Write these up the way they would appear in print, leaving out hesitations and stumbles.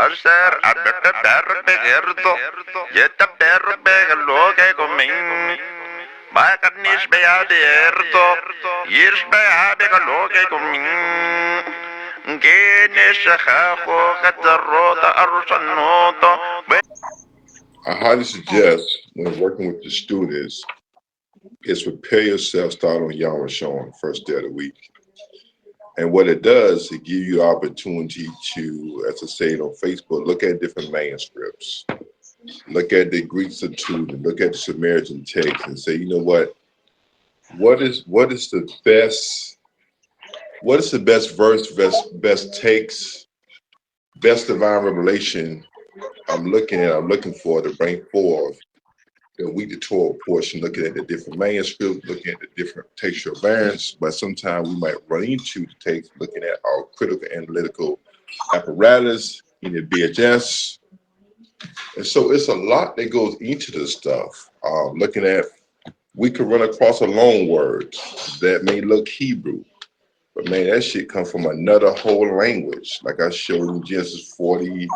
Asher abete perro begerto. Yeta perro begelo que comin. Macarnish beaderto. Yish beabegelo que comin. I highly suggest when working with the students is prepare yourself, start on Yahweh Shon, first day of the week. And what it does, it gives you the opportunity to, as I say on Facebook, look at different manuscripts, look at the Greek Septuagint, look at the Samaritan text, and say, you know what is the best verse, best takes, best divine revelation I'm looking for to bring forth the week to 12 portion, looking at the different manuscripts, looking at the different textual variants, but sometimes we might run into the text looking at our critical analytical apparatus in the BHS. And so it's a lot that goes into this stuff. Looking at, we could run across a loan word that may look Hebrew, but man, that shit come from another whole language. Like I showed in Genesis 40,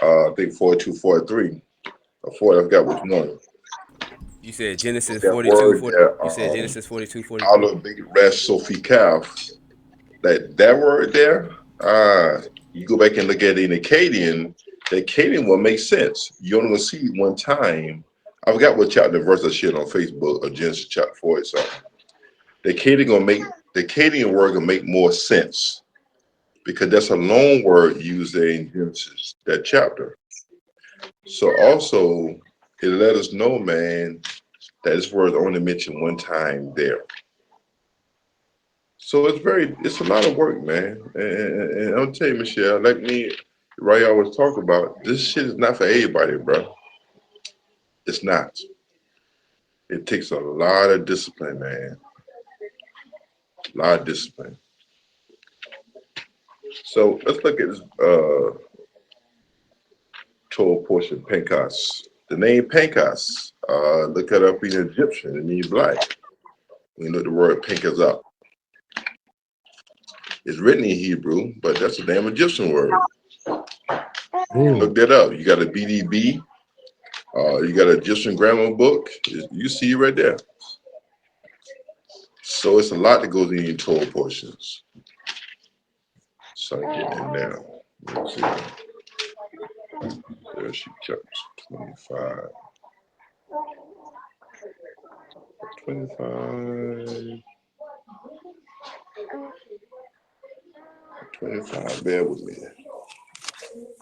I think 42, 43, or 40, I forgot which one. You said Genesis That 42, word 40, there, you said Genesis 42, 43. out of big rest Sophie Calf, that word there, you go back and look at it in Akkadian, the Akkadian one makes sense. You only gonna see it one time. I forgot what chapter verse I shared on Facebook of Genesis chapter 40 something. The Akkadian word gonna make more sense because that's a loan word used there in Genesis, that chapter. So also it let us know, man, that this word is only mentioned one time there. So it's a lot of work, man. And I'll tell you, Michelle, like me, right, I always talk about, this shit is not for everybody, bro. It's not. It takes a lot of discipline, man. A lot of discipline. So let's look at this Torah portion, PINHAS. The name PINHAS, look it up in Egyptian, it means black. We look the word PINHAS up. It's written in Hebrew, but that's a damn Egyptian word. Look that up. You got a BDB, you got an Egyptian grammar book. You see it right there. So it's a lot that goes in your Torah portions. So I'm getting in now. Let's see. There she chapter 25. 25, bear with me. I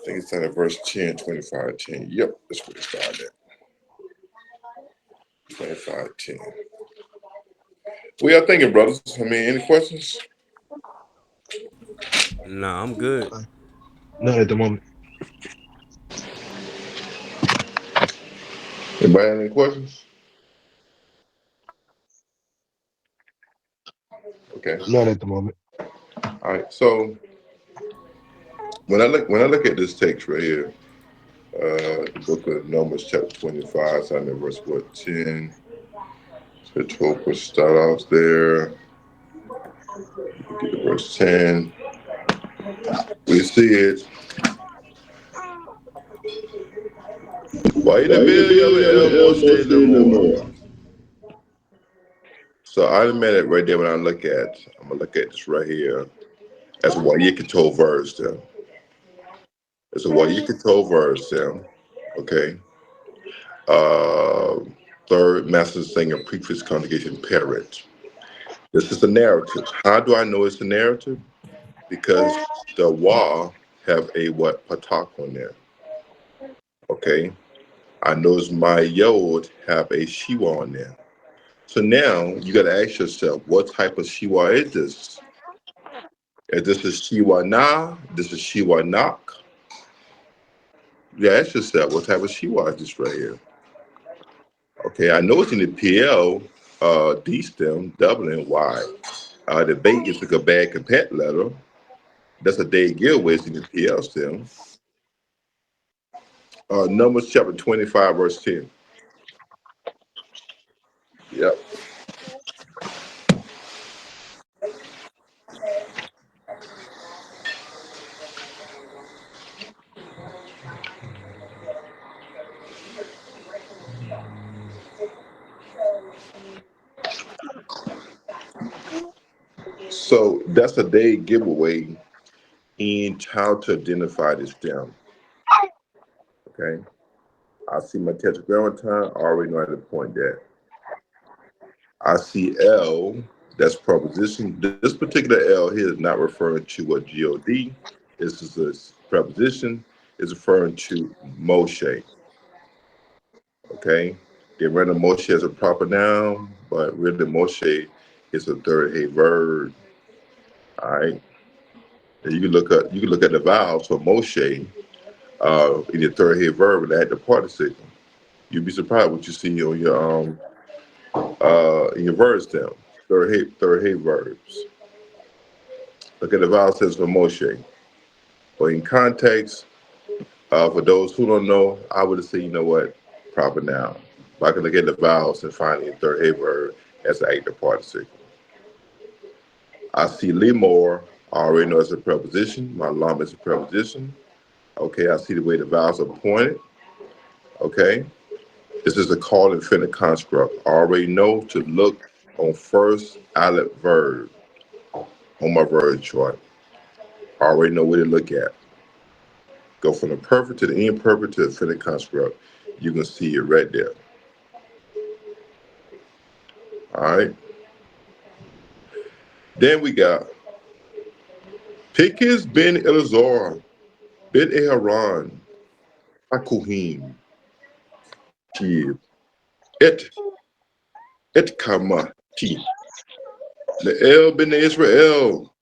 think it's at verse 10, 25, 10. Yep, that's where it started at. 25, 10. What y'all thinking, brothers? I mean, any questions? Nah, I'm good. Not at the moment. Anybody have any questions? Okay. Not at the moment. All right. So when I look at this text right here, the book of Numbers, chapter 25, starting at verse 10. So 12 will start off there. Get to verse 10. We see it. Why the So I admit it right there when I'm gonna look at this right here. That's why you control verse there. It's a why you control verse there. Okay. Third master singer preaches congregation parent. This is the narrative. How do I know it's the narrative? Because the wa have a what patak on there. Okay. I notice my yod have a shiwa on there. So now you got to ask yourself, what type of shiwa is this? If this is shiwa na, this is shiwa nak. You ask yourself, what type of shiwa is this right here? Okay, I know it's in the PL, D stem, Dublin. Why? The bait is like a bad compet letter. That's a day giveaway in the PL stem. Numbers chapter 25, verse 10. Yep. So that's a day giveaway in how to identify the stem. Okay. I see my tetragrammaton, I already know how to point that. I see L, that's preposition. This particular L here is not referring to what God. This is a preposition, it's referring to Moshe. Okay. They render Moshe as a proper noun, but really Moshe is a third head verb. All right. And you can look at the vowels for Moshe in your third head verb and add the participle. You'd be surprised what you see on your in your verb stem. Third head verbs. Look at the vowel says for Moshe. But in context, for those who don't know, I would say, you know what, proper noun. But I can look at the vowels and find the third head verb as an active participle. I see lemur, I already know it's a preposition. My lam is a preposition. Okay, I see the way the vowels are pointed. Okay, this is a call infinite construct. I already know to look on first aleph verb on my verb chart. I already know where to look at. Go from the perfect to the imperfect to the infinite construct. You can see it right there. All right. Then we got Pikis ben Elazar ben Aharon Hakuhim Shib et Kamati Le'el ben Israel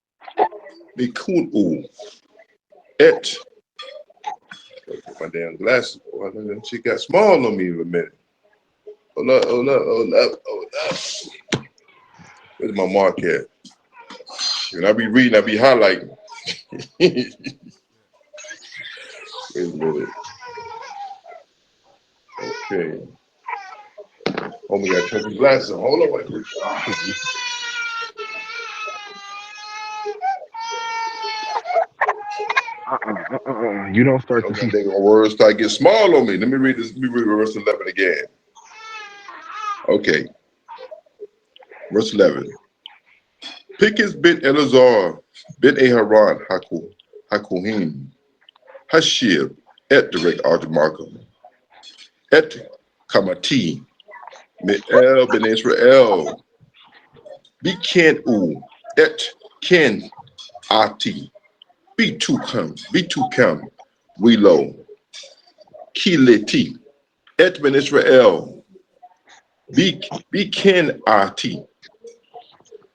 Mikunu et. My damn glasses. She got small on me in a minute. Hold up. Where's my mark at? When I be reading, I be highlighting. Wait a minute. Okay. Oh my God, turn the glasses on. Hold on, wait. You don't start to Okay, see. they gonna words start getting small on me. Let me read this. Let me read verse 11 again. Okay, verse 11. Pikis ben Elazar ben Aharon Hakuhim Hashib et direct Arjamakum et Kamati Me'el ben Israel Biken U et Ken Ati Bitukam Wilo Kileti et ben Israel Biken Ati.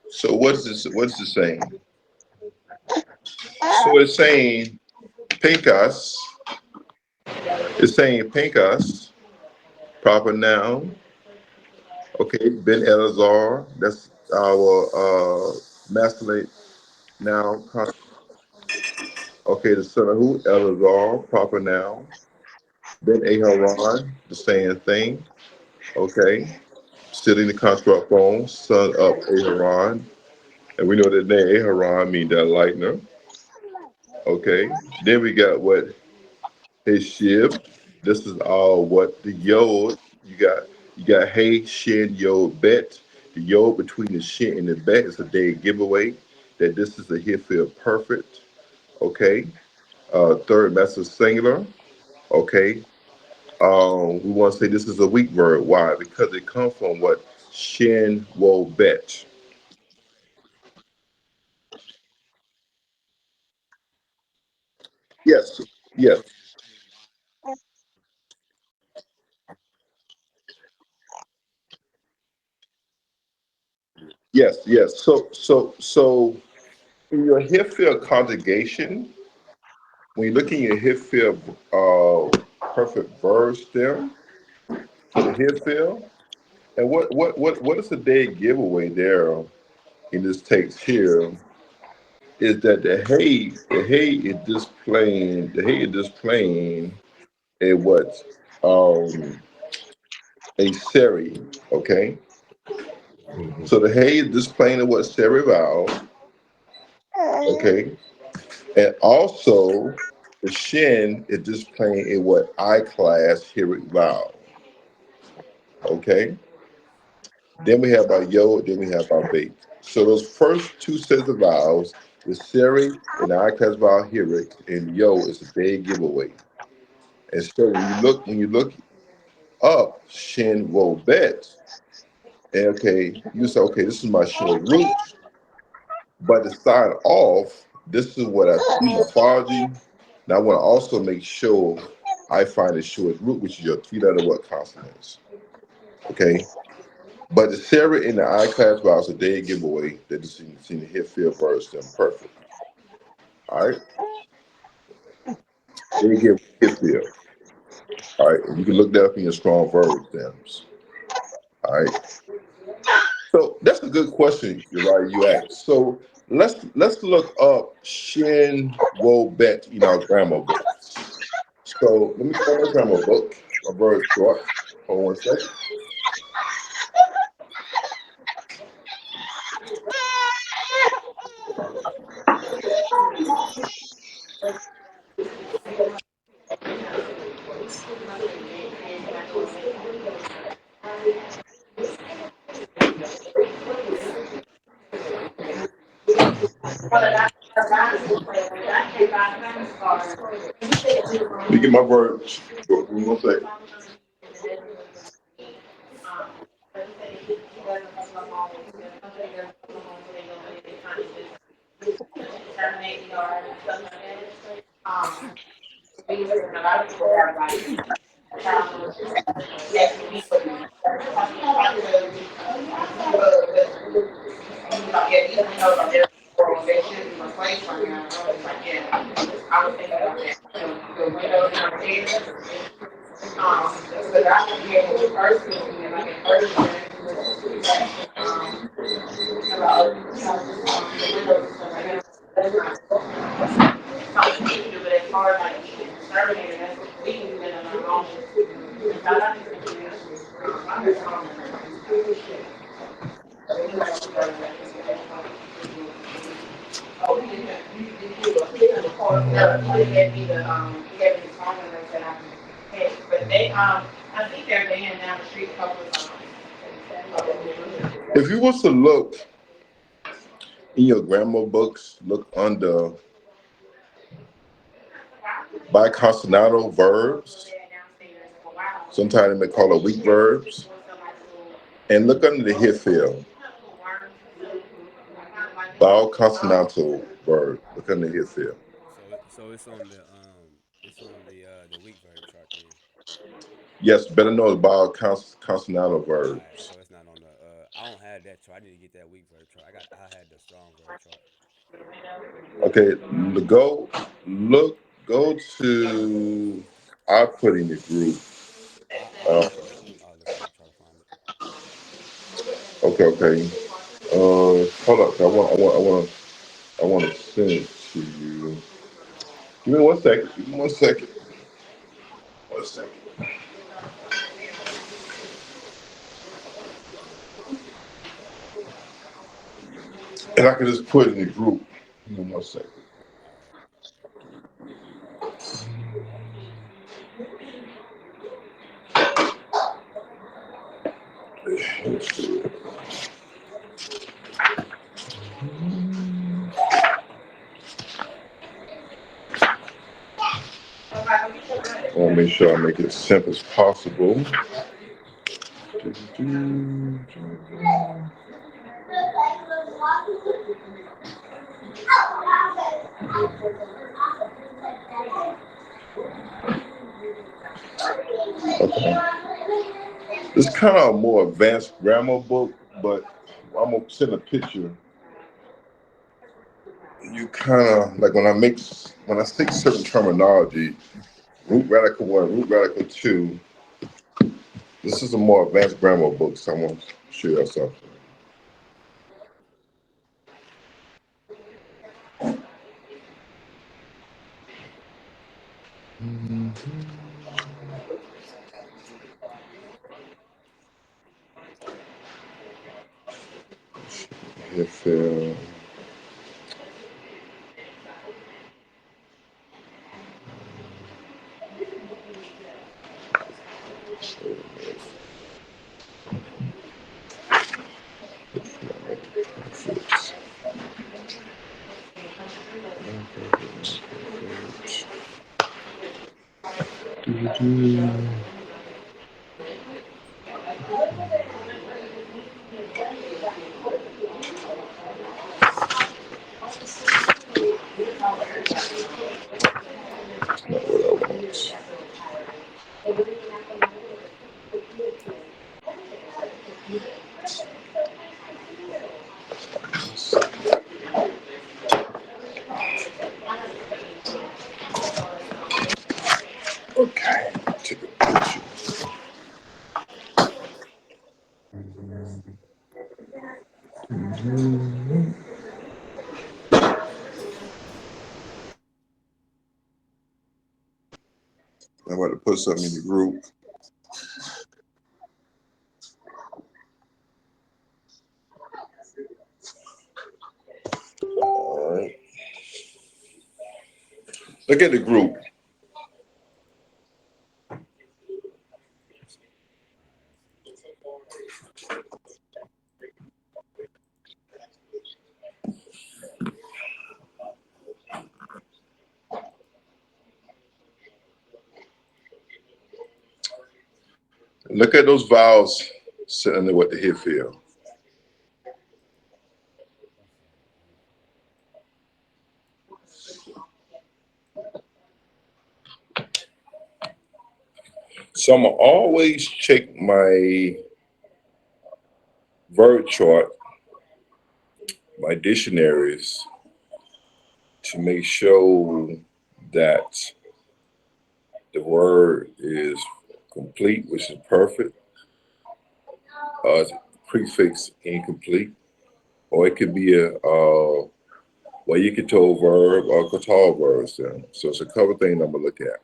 So what's this? What's it saying? So it's saying Pinkas. It's saying Pinkas, proper noun. Okay, Ben Elazar. That's our masculine noun. Okay, the son of who? Elazar, proper noun. Ben Aharon, the same thing. Okay, still in the construct form, son of Aharon. And we know that name Aharon means that lightener. Okay, then we got what? His shib. This is all what the yod. You got hey, shin, yod, bet. The yod between the shin and the bet is a day giveaway that this is a here feel perfect. Okay. Third message singular. Okay. We want to say this is a weak verb. Why? Because it comes from what? Shin, wo, bet. Yes. Yes. Yes. Yes. So in your here feel conjugation, when you look in your hip feel perfect verb stem for the hip feel, and what is the day giveaway there in this text here is that the hay is displaying a what a seri, okay? Mhm. So the hay is displaying a what seri vowel, okay? And also the shin is displaying a what I class heroic vowel, okay? Then we have our yo, then we have our bait. So those first two sets of vowels, the seri and the I-class vowel herik and yo is a big giveaway. And so when you look up shin wo bet, and okay, you say, okay, this is my short root, but to start off, this is what I see morphology. Now I want to also make sure I find the short root, which is your three-letter word consonants. Okay. But the seri and the I-class vowels, a dead giveaway that is in the hit field birds them perfect. All right. They give hit field. All right. And you can look that up in your strong verb stems. All right. So that's a good question, you're right, you asked. So let's look up Shin Wo Bet in our grammar books. So let me find my grammar book. My very short. Hold on one second. Let me get my words. Give me one second. If you was to look in your grammar books, look under biconsonantal verbs. Sometimes they may call it weak verbs. And look under the hit field. Vowel consonantal verb. Look under the hit field. So it's on the weak verb chart then. Yes, better know it's vowel consonantal All right, verbs. so it's not on the. I don't have that chart. I need to get that weak verb chart. I had the strong verb chart. Okay, go to, I put in the group. I'll look it up. I'll look it up. Try to find it. Okay. Hold up. I want to send it to you. Give me one second. Give me one second. One second. And I can just put it in the group. Give me one second. I want to make sure I make it as simple as possible. Okay. It's kind of a more advanced grammar book, but I'm gonna send a picture. You kind of like when I stick certain terminology, root radical 1, root radical 2. This is a more advanced grammar book, so I'm gonna show you something. If Not what I want. Okay, take a picture. I'm about to put something in the group. All right. Look at the group. Look at those vowels sitting there with the hip feel. So I'm gonna always check my word chart, my dictionaries, to make sure that the word is complete, which is perfect, prefix incomplete, or it could be a well, you could tell verb or qatar verbs then. So it's a couple things I'm gonna look at.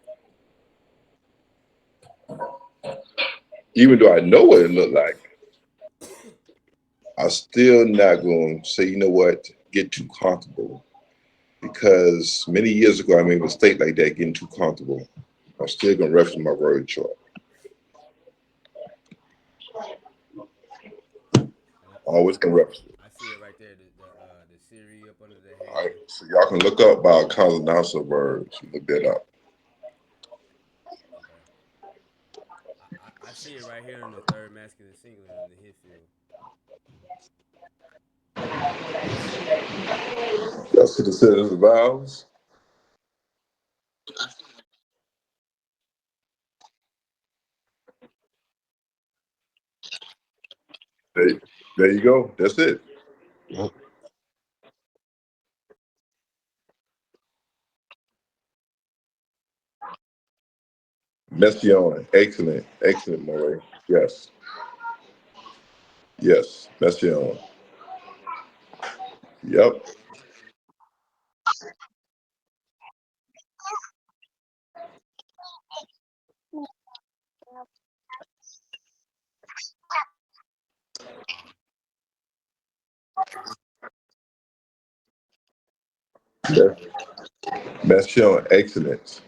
Even though I know what it looked like, I'm still not gonna say, you know what, get too comfortable. Because many years ago I made a mistake like that, getting too comfortable. I'm still gonna reference my word chart. Always gonna reference it. I see it right there. The Siri up under the All right. hand. So y'all can look up by consonants of words. Look that up. Okay. I see it right here in the third masculine singular in the hit field. Y'all see the sentence of vowels? There, there you go. That's it. Messiaen. Excellent. Excellent, Moray. Yes. Yes. Messiaen. Yep. Messiaen. Excellent.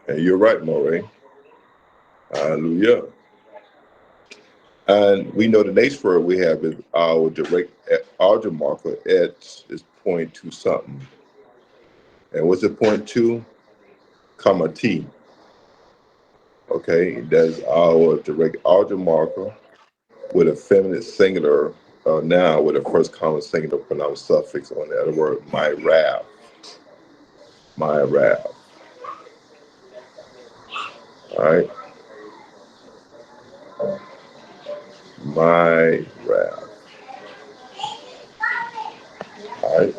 And you're right, Moray. Hallelujah. And we know the next word we have is our direct algebra marker at is point to something. And what's it point to? Comma T. Okay, that's our direct algebra marker with a feminine singular noun with a first common singular pronounced suffix on the other word, my rab. My rab. All right. My rab. All right.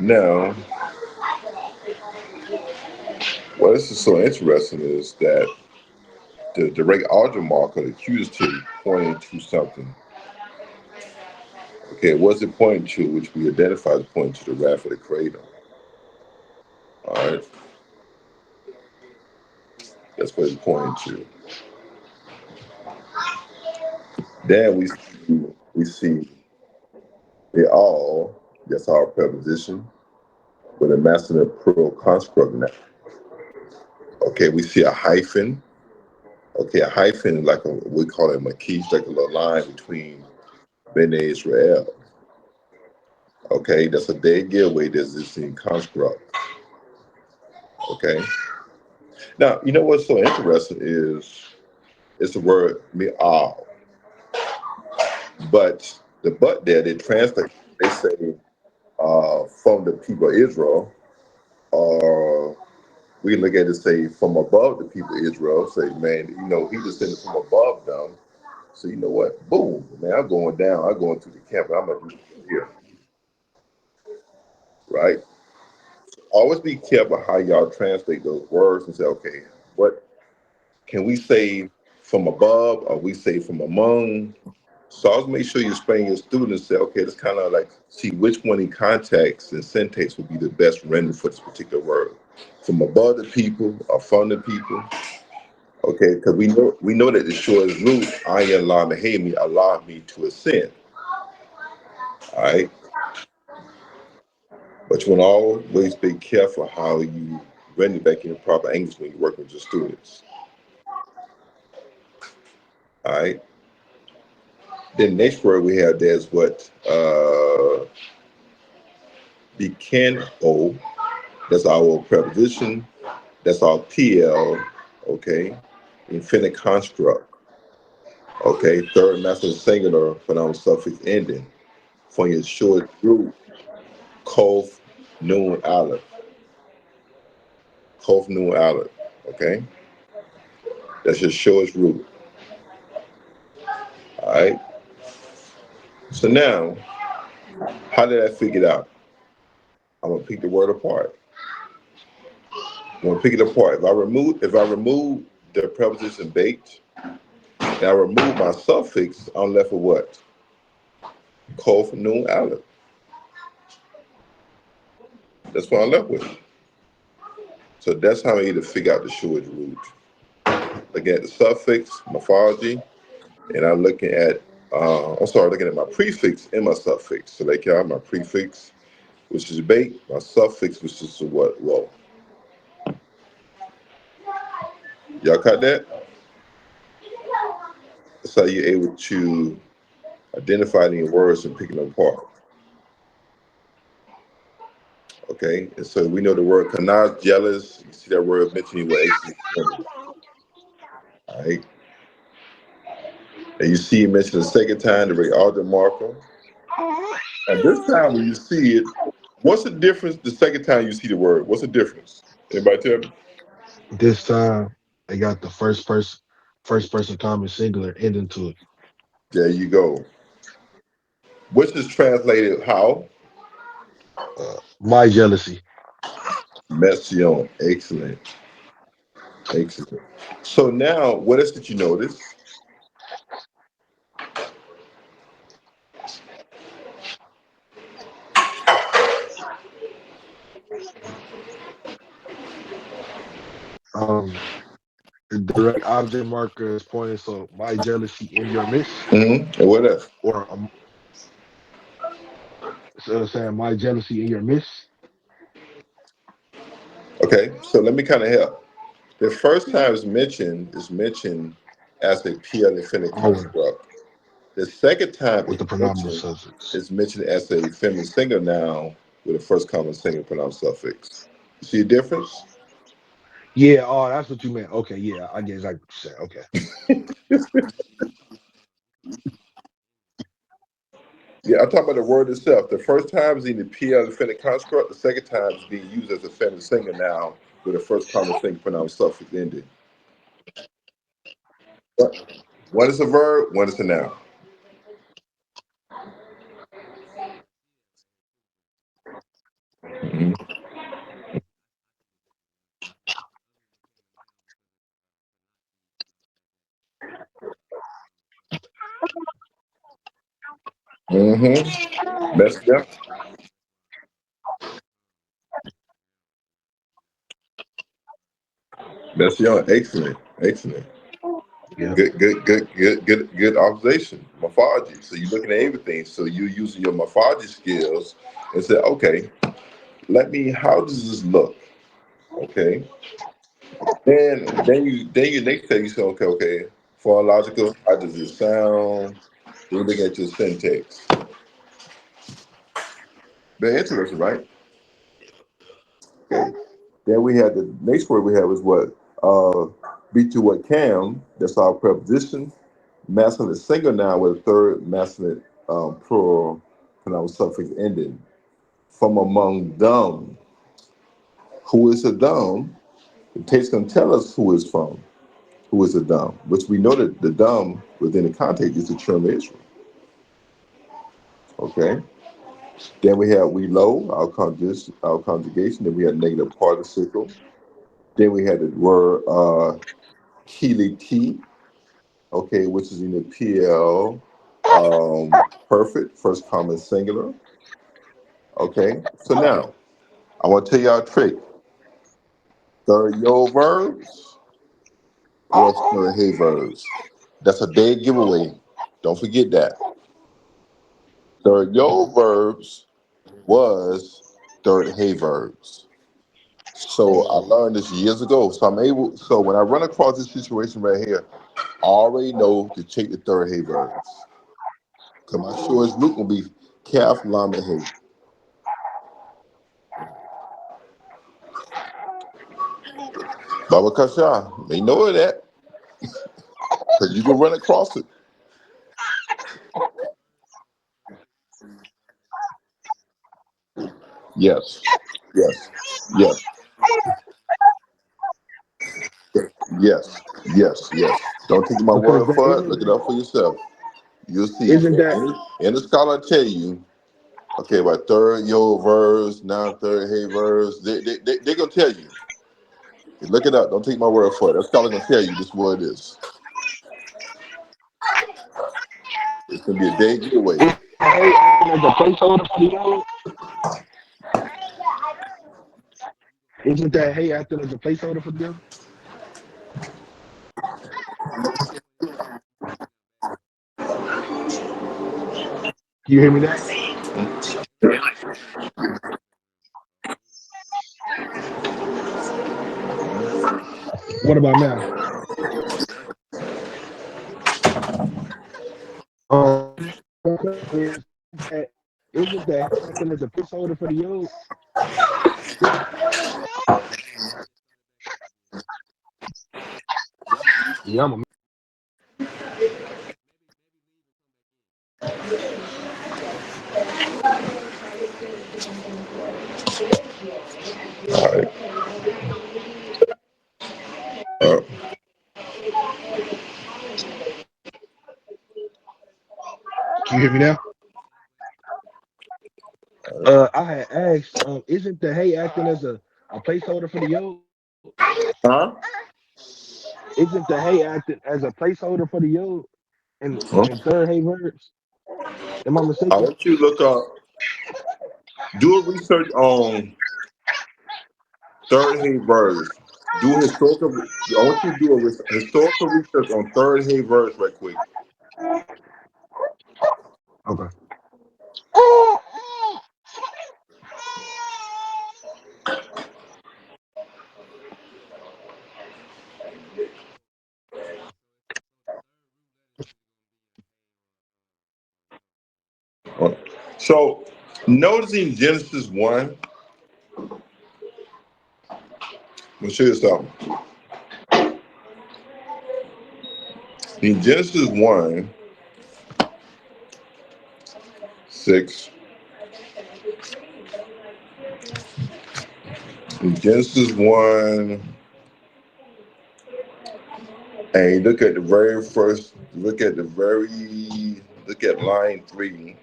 Now, what is so interesting is that the direct algebra marker, the accusative, pointing to something. Okay, what's it pointing to, which we identify as pointing to the wrath of the Creator? All right, that's what it's pointing to. Then we see they all, that's our preposition, with a masculine plural construct now. Okay, we see a hyphen. Okay, a hyphen is like we call it makish, like a little line between Bene Israel. Okay, that's a dead giveaway, there's this in construct. Okay, Now, you know what's so interesting is it's the word me'al, but the but there they translate. They say from the people of Israel, or we can look at it and say from above the people of Israel. Say, man, he descended from above them. So you know what? Boom, man, I'm going down. I'm going to the camp. I'm gonna do it here, right? Always be careful how y'all translate those words and say, okay, what can we say from above or we say from among? So always make sure you explain to your students, say, okay, it's kind of like see which one in context and syntax would be the best rendering for this particular word. From above the people or from the people. Okay, because we know that the shortest root, I Allah Mahami, allow me to ascend. All right. But you want to always be careful how you render back in the proper English when you work with your students. All right. Then next word we have there is what becan o. That's our preposition. That's our PL. Okay. Infinite construct. Okay. Third master singular pronoun suffix ending. For your short root, kof noon aleph. Kof noon aleph. Okay. That's your shortest root. All right. So now, how did I figure it out? I'm gonna pick the word apart. I'm gonna pick it apart. If I remove the preposition bait, and I remove my suffix, I'm left with what? Kof noon aleph. That's what I'm left with. So that's how I need to figure out the shortest root. Looking at the suffix, morphology, and I'm looking at looking at my prefix and my suffix. So like y'all, my prefix, which is bait, my suffix, which is what? Well, y'all caught that? That's how you're able to identify the words and picking them apart. Okay, and so we know the word kanas, jealous. You see that word mentioning what H is. All right, and you see it mentioned the second time, the Ray Alden marker. And this time when you see it, what's the difference the second time you see the word? What's the difference? Anybody tell me? This time they got the first person common singular ending to it. There you go. Which is translated how? My jealousy. Mession. Excellent. Excellent. So now, what else did you notice? Um, the direct object marker is pointing, so my jealousy in your midst, And what else? or so saying my jealousy in your midst. Okay, so let me kind of help. The first time is mentioned as a PL infinite Always construct. The second time with the pronominal suffix. it's mentioned as a feminine singular noun with a first common singular pronounced suffix. You see a difference? Yeah, oh, that's what you meant. Okay, yeah, I get exactly what you said. Okay. Yeah, I'm talking about the word itself. The first time is in the PL infinite construct. The second time is being used as a feminine singular noun with a first common singular pronounced suffix ending. What? One is a verb, one is a noun. Mm-hmm. Mm-hmm. That's yeah. That's young. Excellent. Excellent. Yep. Good observation. Morphology. So you're looking at everything. So you're using your morphology skills and say, okay, how does this look? Okay. Then you next time you say, okay, phonological, how does it sound? Then you look at your syntax. Very interesting, right? Okay. Then we have the next word we have is what? Uh, be to what can, that's our preposition. Masculine singular noun with a third masculine plural pronoun suffix ending. From among them. Who is the dumb? The text can tell us who is from, who is the dumb, which we know that the dumb within the context is the term Israel. Okay. Then we have we low, our conjugation. Then we have negative participle. Then we had the word kiliti, okay, which is in the PL perfect, first common singular. Okay. So now I want to tell y'all a trick. Third yo verbs or third hey verbs. That's a dead giveaway. Don't forget that. Third yo verbs was third hey verbs. So I learned this years ago. So I'm able. So when I run across this situation right here, I already know to take the third hey verbs. Cause my shortest root will be calf, lam, and hay. Baba Kasha, they know that. Cause you can run across it. Yes, yes, yes, yes, yes. Don't take my Because word that for it. isn't Look it that up for yourself. You'll see. isn't that And the scholar tell you, okay, about third yo verse, now third hey verse. They gonna tell you. Look it up. Don't take my word for it. That scholar gonna tell you this is what it is. It's gonna be a day giveaway. is the hay acting as a placeholder for the yod? Isn't that hay acting as a placeholder for the yod? You hear me now? What about now? Is that isn't that hay acting as a placeholder for the yod? Yeah, I'm a All right. Uh, Can you hear me now? I had asked, isn't the hay acting as a placeholder for the yod? huh? Isn't the hay acting as a placeholder for the yod Huh? in third hay verbs? Am I I mistaken? want you to look up, do a research on third hay verse. Do historical. I want you to do a historical research on third hay verse right quick. Okay. So, noticing Genesis 1, I'm going to show you something. In Genesis 1, 6, in Genesis 1, and you look at the very first, look at line 3,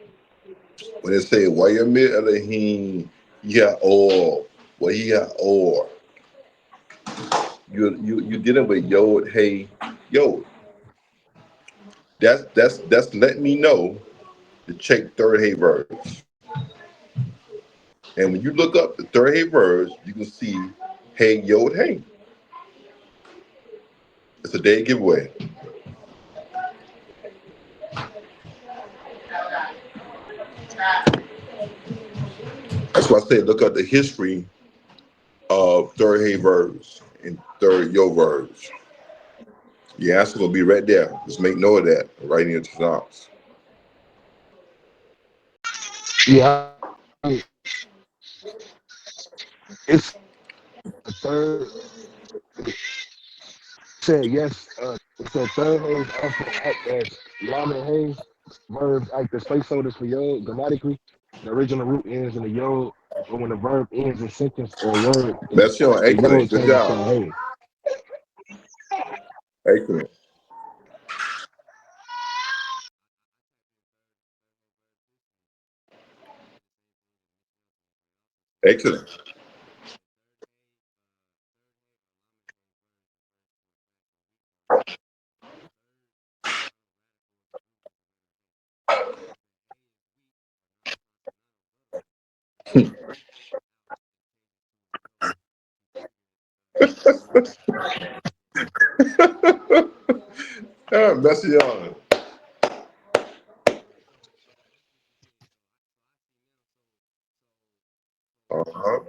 when it say, Wayamir Elohim, or, well, or. You dealing with Yod, hey, Yod. That's letting me know to check third hey verbs. And when you look up the third hey verbs, you can see hey, Yod, hey. It's a day giveaway. That's why I say look up the history of third hey verbs and third yo verbs. Your answer gonna be right there. Just make note of that. Right in your Tanakh. Yeah, it's the third. said yes. It said third haze also act as lamin haze. Verbs act as placeholders for yod grammatically. The original root ends in the yod, but when the verb ends in sentence or word, That's your the yod excellent. Good changes to job. a haze. Excellent. Excellent. Messy on. Uh-huh.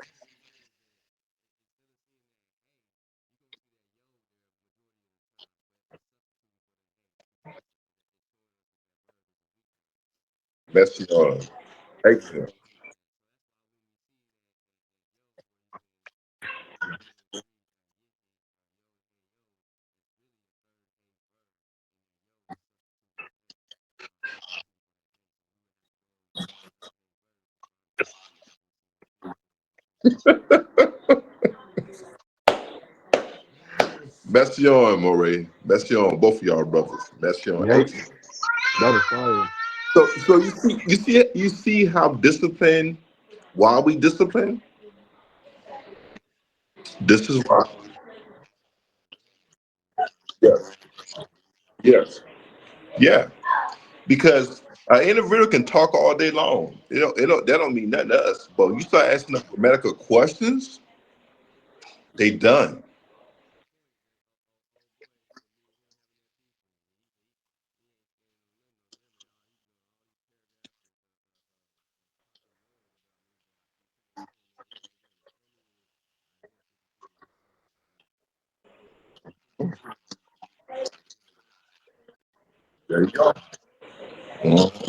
Messy on. Excellent. Messy on, Moray. Messy on, both of y'all brothers. Messy on. Yep, Excellent. that is fire. So you see how discipline. Why we discipline? This is why. Yes. Yes. Yeah. Because an individual can talk all day long. That don't mean nothing to us. But you start asking them medical questions, they done. There you go. Mhm.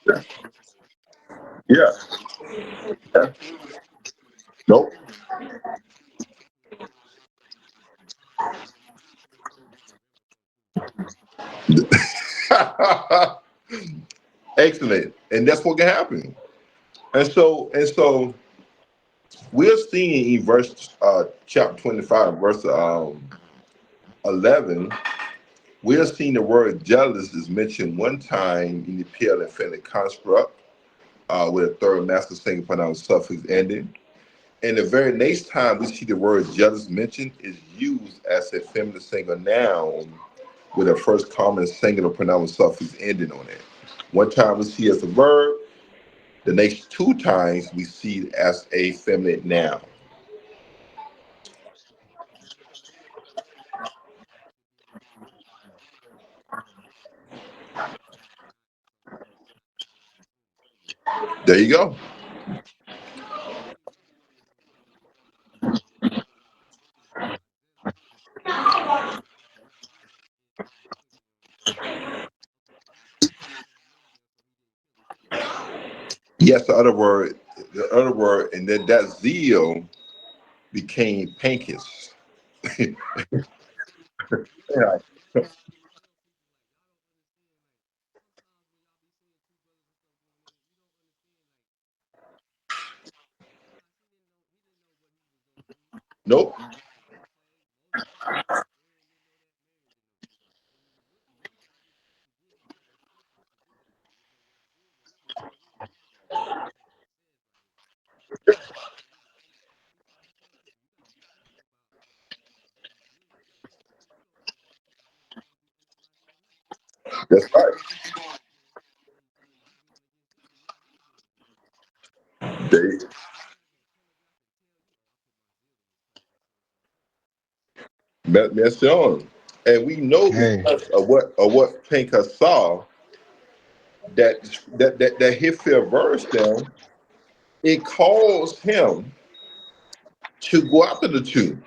Yeah. Yeah. Nope. Excellent. And that's what can happen. And so we're seeing in verse chapter 25, verse 11, we're seeing the word jealous is mentioned one time in the pale and infinite construct, with a third master single pronounced suffix ending. And the very next time we see the word jealous mentioned is used as a feminine single noun with a first common singular pronounced suffix ending on it. One time we see it as a verb, the next two times we see it as a feminine noun. There you go. Yes, the other word, and then that zeal became PINHAS. Yeah. Nope. That's right. They, that's on. And we know Hey, because of what PINHAS saw that he feel verse down, it caused him to go after the two.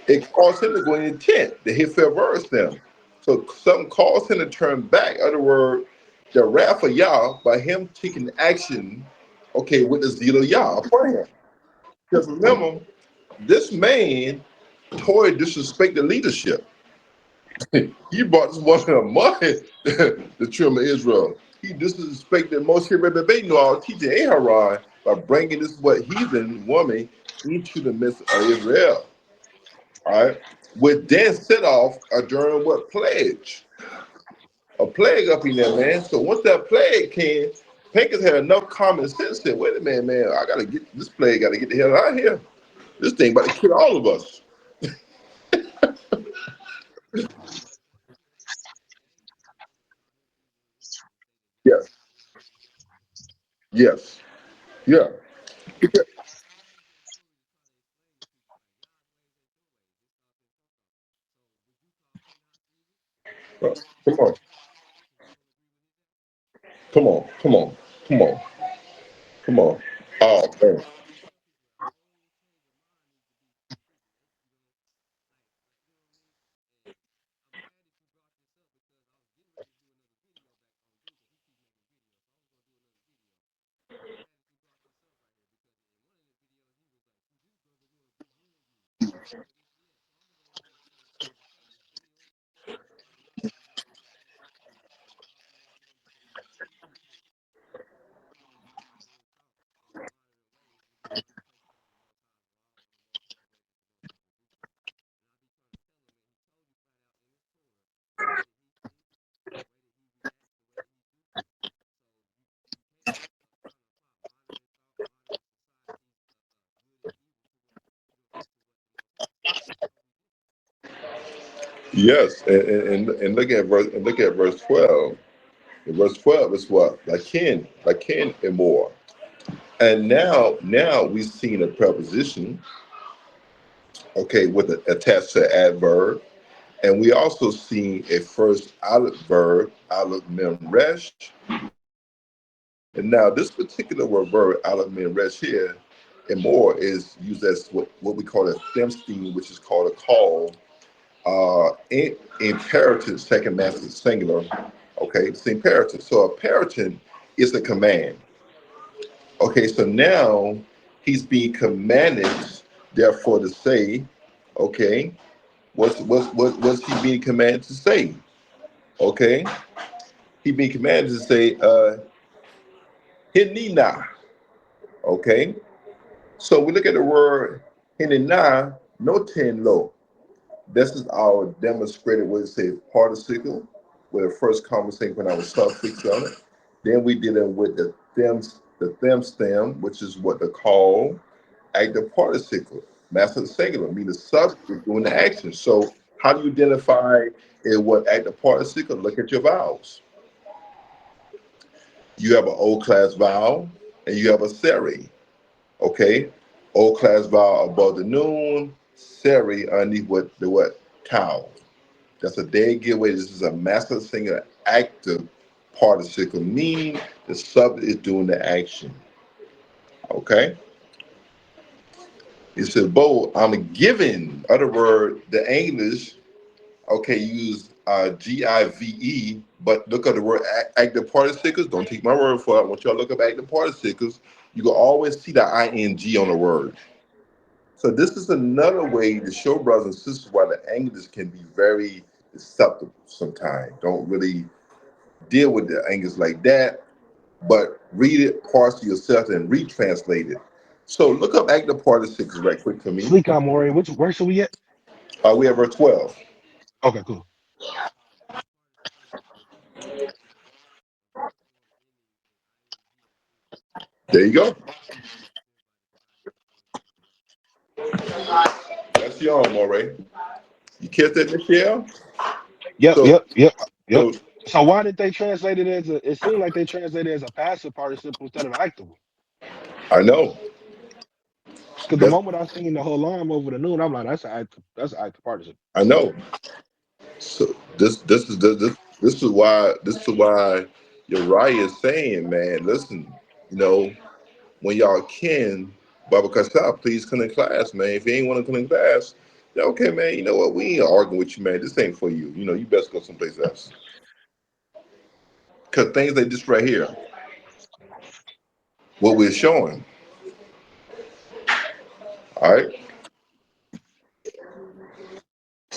It caused him to go in intent that he fell verse them. So something caused him to turn back. In other words, the wrath of Yah by him taking action, okay, with the zeal of Yah upon him. Because remember, this man totally disrespected leadership. He brought this woman of money, the children of Israel. He disrespected Moshe Rebbe Noah, teaching Aharon by bringing this what heathen woman into the midst of Israel. All right, which then set off a during what pledge? A plague up in there, man. So once that plague came, Pincus had enough common sense. Said, "Wait a minute, man. I gotta get this plague. Got to get the hell out of here. This thing about to kill all of us." Yes, yes, yeah. Come on, come on, come on, come on, come on. Oh man. Yes, and look at verse 12. In verse 12 is what? Like kin and more. And now we've seen a preposition, okay, with a attached to adverb. And we also see a first aleph verb, aleph mem resh. And now this particular word verb, aleph mem resh here, and more is used as what we call a themstein, which is called a call. Imperative, second master singular. Okay, it's imperative. So a imperative is a command. Okay, so now he's being commanded, therefore, to say, okay, what's he being commanded to say? Okay, he being commanded to say, hinina. Okay, so we look at the word hinina, no ten lo. This is our demonstrated what it says participle, with the first conversation when I was suffix on it. Then we did it with the them stem, which is what they call active participle, master singular, meaning the subject doing the action. So how do you identify what active participle? Look at your vowels. You have an O class vowel and you have a seri. Okay, O class vowel above the noon, seri underneath what the what cow. That's a dead giveaway. This is a master singular active participle, meaning the subject is doing the action. Okay. It said, Bo, I'm given. Other word, the English, okay, use give, but look at the word active participles. Don't take my word for it. I want y'all to look up active participles. You can always see the ing on the word. So this is another way to show brothers and sisters why the English can be very deceptive sometimes. Don't really deal with the English like that, but read it, parse it yourself, and retranslate it. So look up active participles right quick for me. Sleek on Maury. Which where should we at? We have verse 12. Okay, cool. There you go. That's your own, Moray. You catch that, Michelle? Yep, So, yep, yep, yep. so So why did they translate it as a? It seemed like they translated it as a passive participle instead of active. I know. Because the That's moment I seen the whole line over the noon, I'm like, that's an active. That's an active participle. I know. So this is why Uriah is saying, man, listen, you know, when y'all can, Baba Kasab, please come in class, man. If you ain't want to come in class, then okay, man. You know what? We ain't arguing with you, man. This ain't for you. You know, you best go someplace else. Cause things like this right here, what we're showing. All right.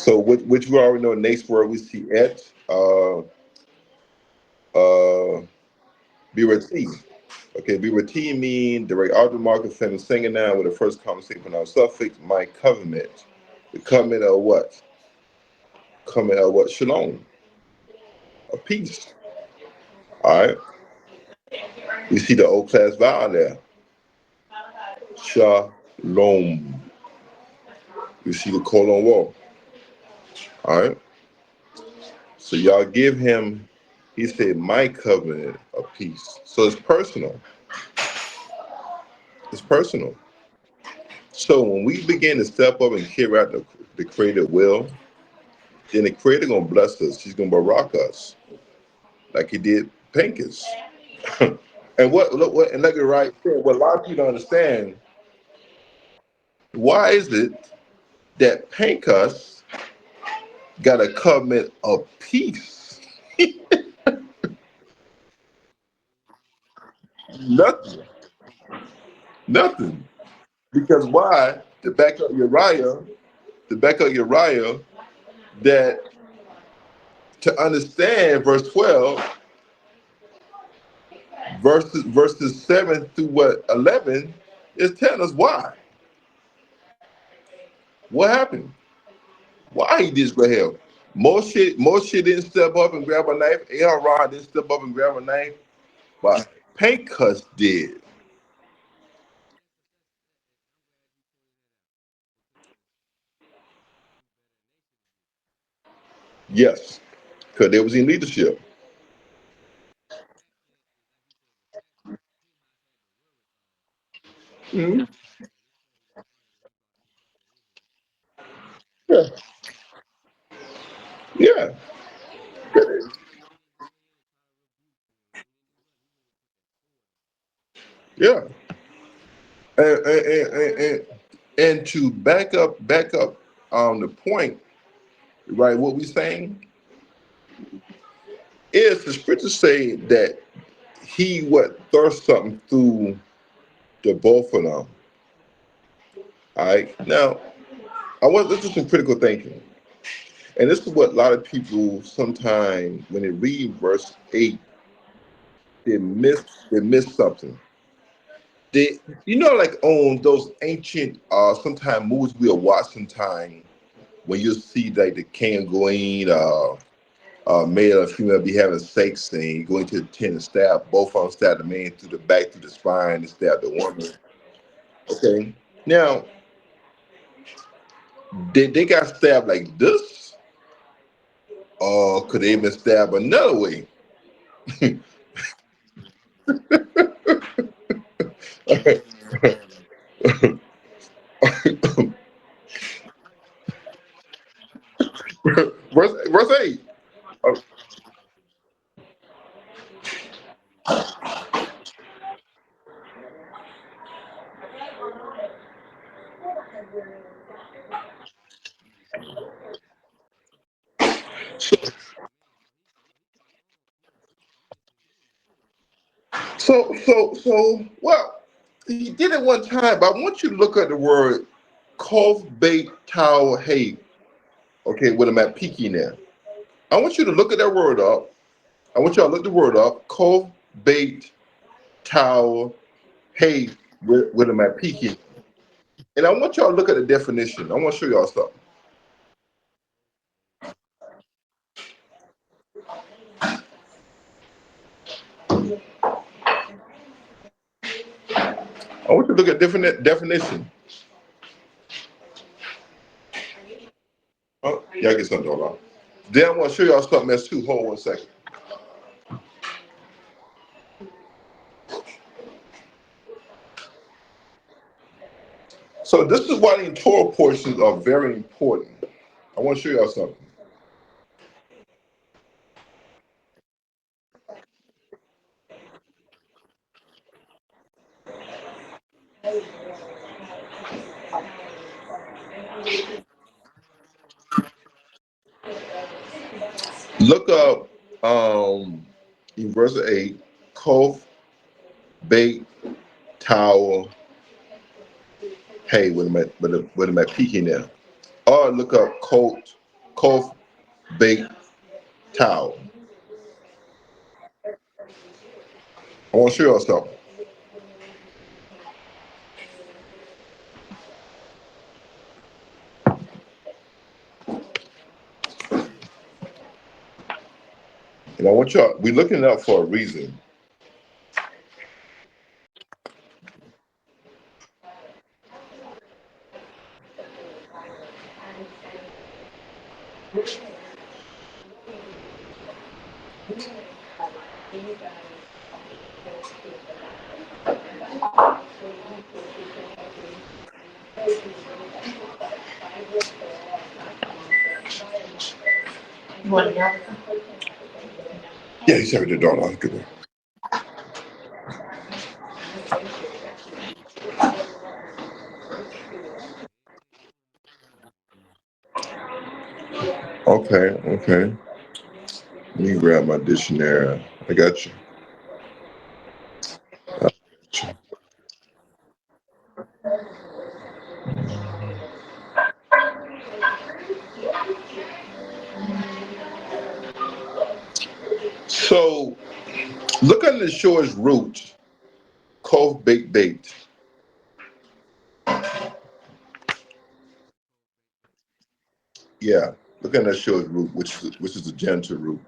So which we already know, next word we see et, uh, birati. Okay, birati mean direct object marker, feminine singular noun with the first conversation pronoun suffix, my covenant. The covenant of what? Covenant of what? Shalom, of peace. All right. We see the old class vowel there. Shalom. You see the colon wall. All right. So y'all give him, he said, my covenant of peace. So it's personal. It's personal. So when we begin to step up and carry out the creative will, then the creator gonna bless us. He's gonna barak us like he did Pincus. And what and like the right thing, what a lot of people don't understand, why is it that Pincus got a covenant of peace? Nothing. Nothing. Because why? To back up Uriah, that to understand verse 12, verses 7 through what 11 is telling us why. What happened? Why he did go hell? Moshe didn't step up and grab a knife. Aaron didn't step up and grab a knife. But Pincus did. Yes, because they was in leadership. Mhm. Yeah, yeah, yeah. And to back up the point, right? What we saying is the scriptures say that he what thrust something through the both of them. All right. Now I want this is some critical thinking. And this is what a lot of people sometimes when they read verse 8, they miss something. They like on those ancient sometimes movies we'll watch sometime when you see like the king and queen male and female be having sex and going to the tent and stab both of them, stab the man through the back, through the spine, and stab the woman. Okay. Now they got stabbed like this, or could they have been stabbed another way? verse 8. Uh, well, he did it one time, but I want you to look at the word Kov Beit Tau Hey. Okay, with him at Peking there. I want you to look at that word up. I want y'all to look the word up. Kov Beit Tau Hey with him at Peking. And I want y'all to look at the definition. I want to show y'all something. I want you to look at different definition. Oh, y'all get something on. Then I want to show y'all something else too. Hold on one second. So this is why the Torah portions are very important. I want to show y'all something. Look up in verse 8, Kof, Bait, Tower, Hey, with him at peeking there. Or look up coat, Kof baked towel. I want to show y'all something. And I want y'all, we're looking it up for a reason. Yeah, he's having the daughter. Good one. Okay, okay. Let me grab my dictionary. I got you. I got you. So look under the shortest root, Kof baked. Yeah, look under the shortest root, which is the genitive root.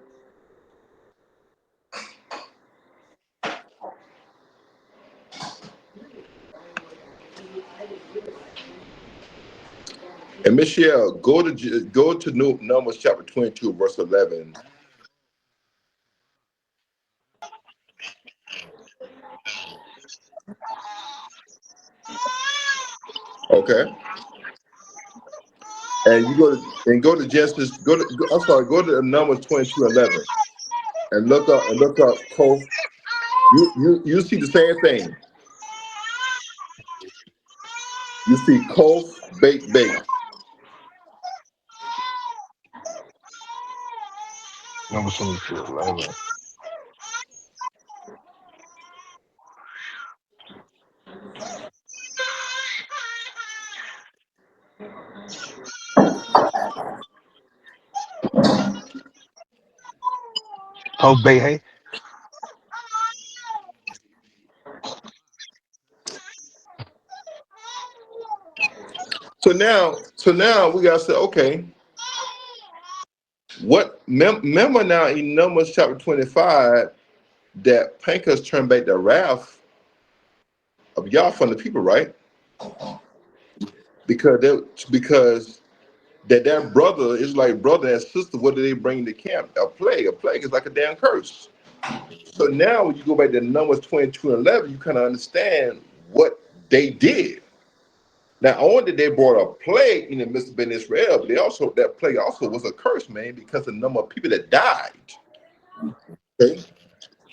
And Michelle, go to Numbers chapter 22, verse 11. Okay, and you go to Genesis. Go to Numbers 22:11, and look up Kof. You see the same thing. You see Kof baked. Number 22:11. Kof Bay, hey? So now we gotta say, okay, remember now in Numbers chapter 25 that Pinchas turned back the wrath of y'all from the people, right? Because their brother is like brother and sister. What do they bring to camp? A plague. A plague is like a damn curse. So now when you go back to Numbers 22:11, you kind of understand what they did. Not only did they brought a plague in the midst of Israel, but that plague also was a curse, man, because of the number of people that died. Okay.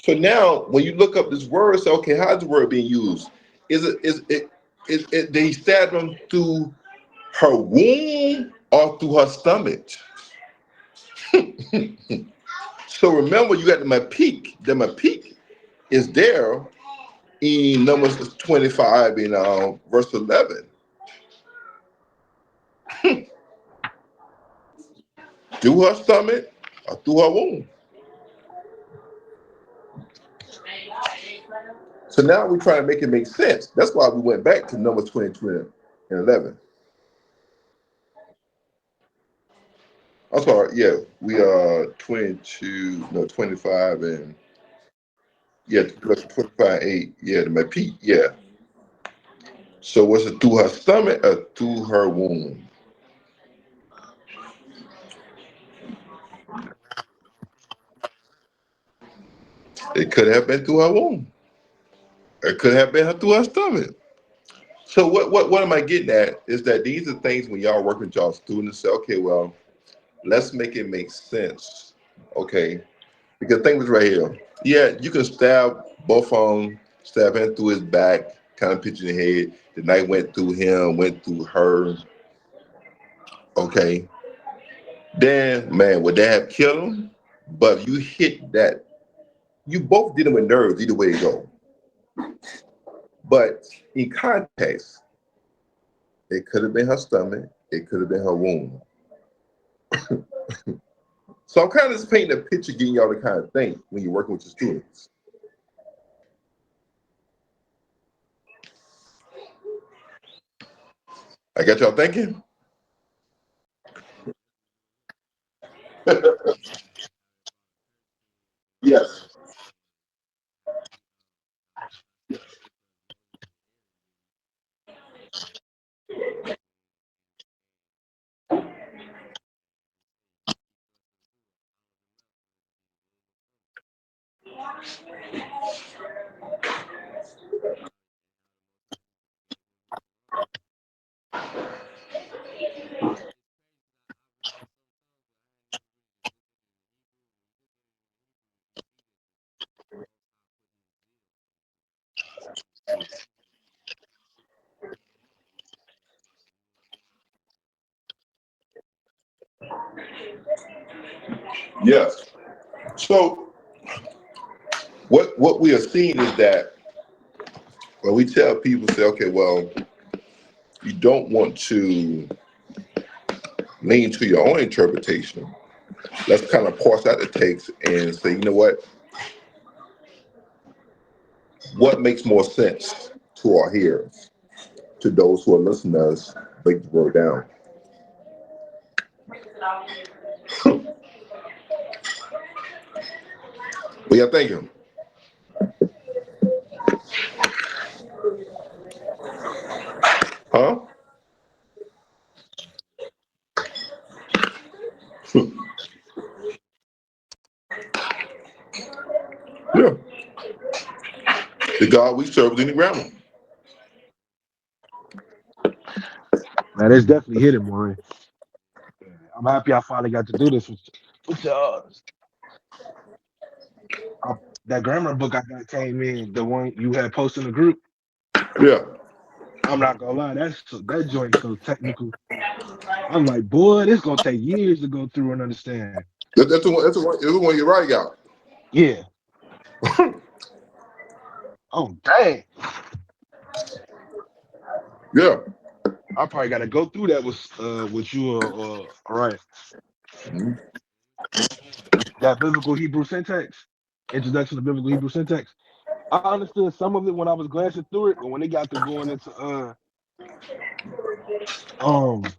So now when you look up this word, say, okay, how's the word being used? Did he stab them through her womb or through her stomach? So remember, you got the Mapik. The Mapik is there in Numbers 25 in verse 11. Through her stomach or through her womb. So now we're trying to make it make sense. That's why we went back to Numbers 22 and 11. I'm sorry, yeah, we are 25 and yeah, 25:8. Yeah, the Mapik, yeah. So was it through her stomach or through her womb? It could have been through her womb. It could have been through her stomach. So what am I getting at is that these are things when y'all work with y'all students say, okay, well, let's make it make sense. Okay. Because think was right here. Yeah, you can stab both of them, stab him through his back, kind of picture in the head. The knife went through him, went through her. Okay. Then, man, would that have killed him? But if you hit that, you both dealing with nerves either way you go. But in context, it could have been her stomach, it could have been her womb. So I'm kind of just painting a picture, getting y'all to kind of think when you're working with your students. I got y'all thinking? Yes. Yes. So what we are seeing is that when we tell people, say, okay, well, you don't want to lean to your own interpretation. Let's kind of parse out the text and say, you know what makes more sense to our hearers, to those who are listening to us break the word down. What y'all thinking? Huh? Yeah. The God we serve is in the ground. Man, it's definitely hidden, Maureen. I'm happy I finally got to do this with y'all. That grammar book I got came in, the one you had posted in the group. Yeah. I'm not gonna lie, that joint's so technical. I'm like, boy, this gonna take years to go through and understand. That's the one you right got. Yeah. Oh dang. Yeah. I probably gotta go through that with you all right. Mhm. That biblical Hebrew syntax, introduction to biblical Hebrew syntax. I understood some of it when I was glancing through it, but when it got to going into um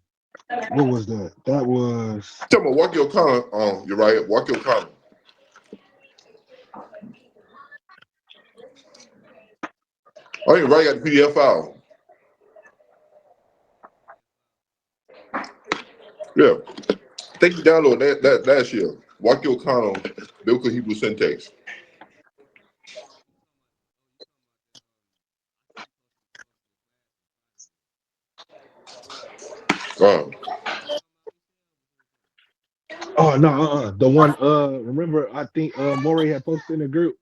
what was that? That was Tell me, walk your column. You're right. Walk your column. Oh, you right. Got the PDF file. Yeah. I think you download that last year. Walk your column. Biblical Hebrew syntax. Um, oh no the one remember I think Maury had posted in the group.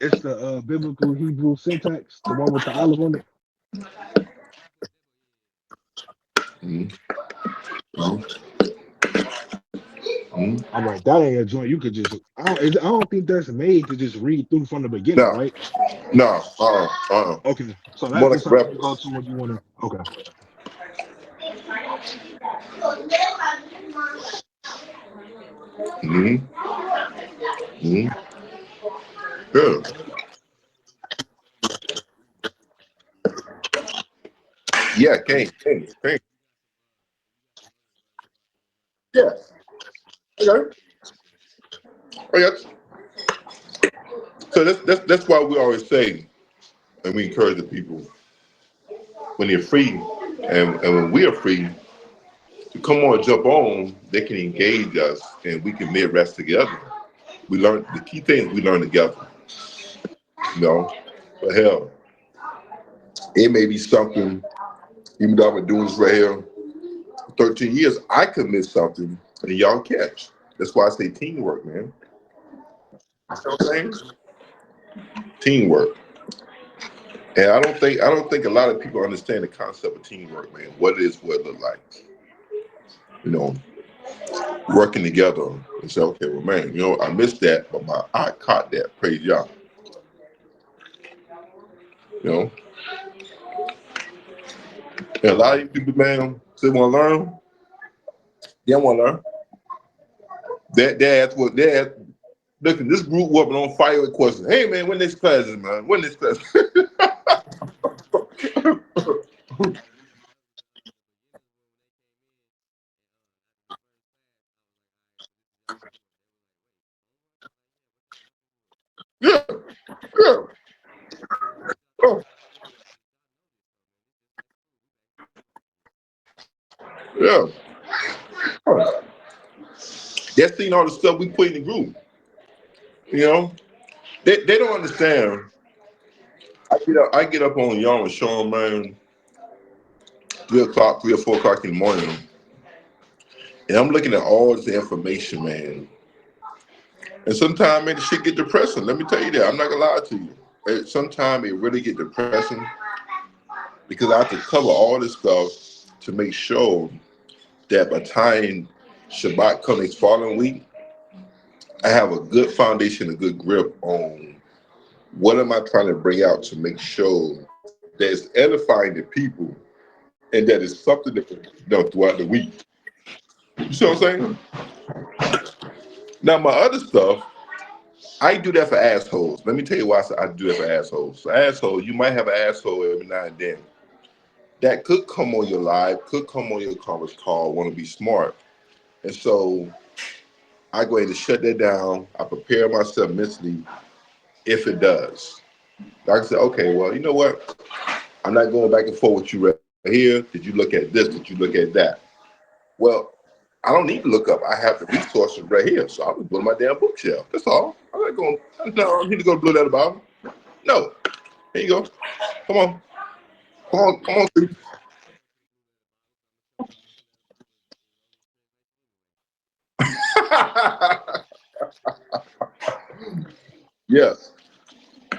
It's the biblical Hebrew syntax, the one with the olive on it. mhm, mhm, mhm. All right, that ain't a joint you could just. I don't think that's made to just read through from the beginning, No, right? no, Okay, so that's more like just a something you go reference. to when you want to. Okay, Mm-hmm. Mm-hmm. Good. Yeah, King. Yeah. Okay. Oh, yeah. So that's why we always say, and we encourage the people when they're free, and when we are free to come on, jump on, they can engage us, and we can mid rest together. We learn the key things we learn together. You know, but hell, it may be something. Even though I've been doing this right here for 13 years, I could miss something, and y'all catch. That's why I say teamwork, man. You know what I'm saying? Teamwork. And I don't think a lot of people understand the concept of teamwork, man. What it is, what it look like. You know, working together and say, okay, well, man, I missed that, but my eye caught that. Praise y'all. You know, and a lot of you people, man, say want to learn. They want to learn. That's what that. Look, this group wasn't on fire with questions. Hey man, when this class is, man? When this class? Yeah, yeah, oh, yeah. Oh. They're seeing all the stuff we put in the group. You know, they don't understand. I get up on y'all and show them, man, 3 o'clock, 3 or 4 o'clock in the morning, and I'm looking at all this information, man. And sometimes, man, the shit get depressing. Let me tell you that. I'm not gonna lie to you. Sometimes it really get depressing because I have to cover all this stuff to make sure that by the time Shabbat comes next following week, I have a good foundation, a good grip on what am I trying to bring out to make sure that it's edifying the people and that it's something that can be done throughout the week. You see what I'm saying? Now, my other stuff, I do that for assholes. Let me tell you why I do that for assholes. So asshole, you might have an asshole every now and then that could come on your live, could come on your conference call, want to be smart. And so I go ahead and shut that down. I prepare myself mentally if it does. I can say, okay, well, you know what? I'm not going back and forth with you right here. Did you look at this? Did you look at that? Well, I don't need to look up. I have the resources right here. So I'm going to go to my damn bookshelf. That's all. I'm not going, no, I don't need to go blow that about. No. Here you go. Come on. Come on. Come on, Steve. Yes.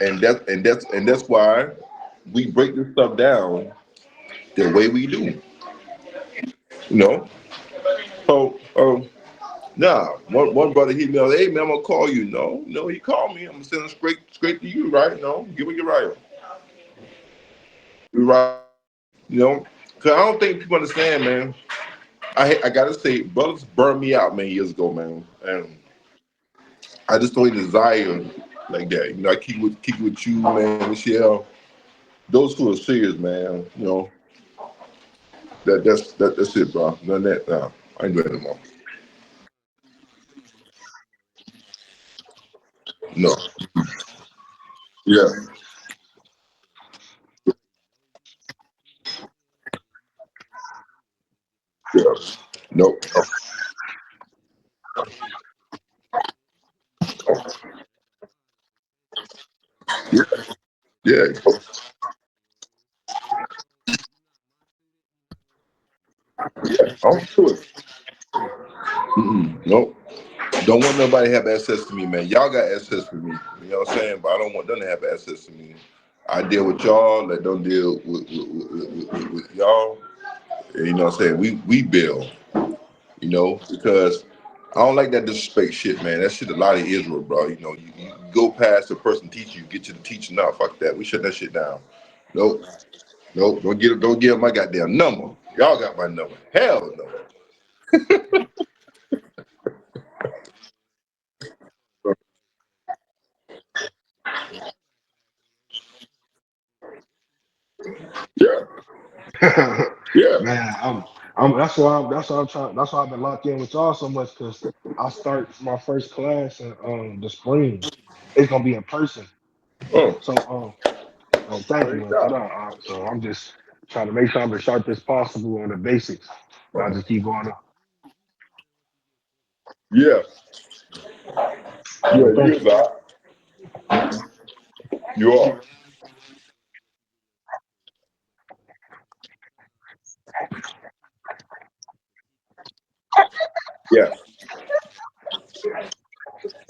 And that's why we break this stuff down the way we do. You know? So nah, one brother hit me up, hey man, I'm gonna call you. No, he called me. I'm gonna send him straight to you, right? No, give me your right. You're right. You know? Cause I don't think people understand, man. I gotta say, brothers burned me out, man, years ago, man. And I just don't even desire like that. You know, I keep with you, man, Michelle. Those who are serious, man, you know, that's it, bro. None of that, I ain't doing it anymore. No. Yeah. Yeah. Nope. Yeah. Yeah. I'm sure. Nope. Don't want nobody to have access to me, man. Y'all got access to me. You know what I'm saying? But I don't want them to have access to me. I deal with y'all. Let them deal with y'all. And you know what I'm saying? We build, you know, because I don't like that disrespect shit, man. That shit a lot of Israel, bro. You know, you go past the person teaching you, get to the teaching now. Fuck that. We shut that shit down. Nope. Nope. Don't give my goddamn number. Y'all got my number. Hell no. Yeah. Yeah. Man, I'm that's why I'm trying that's why I've been locked in with y'all so much because I start my first class in the spring. It's gonna be in person. Oh. So thank you, Praise man. God. So I'm just trying to make sure I'm as sharp as possible on the basics. And I just keep going up. Yeah. Yeah. Thank You you. are. You are. Yeah.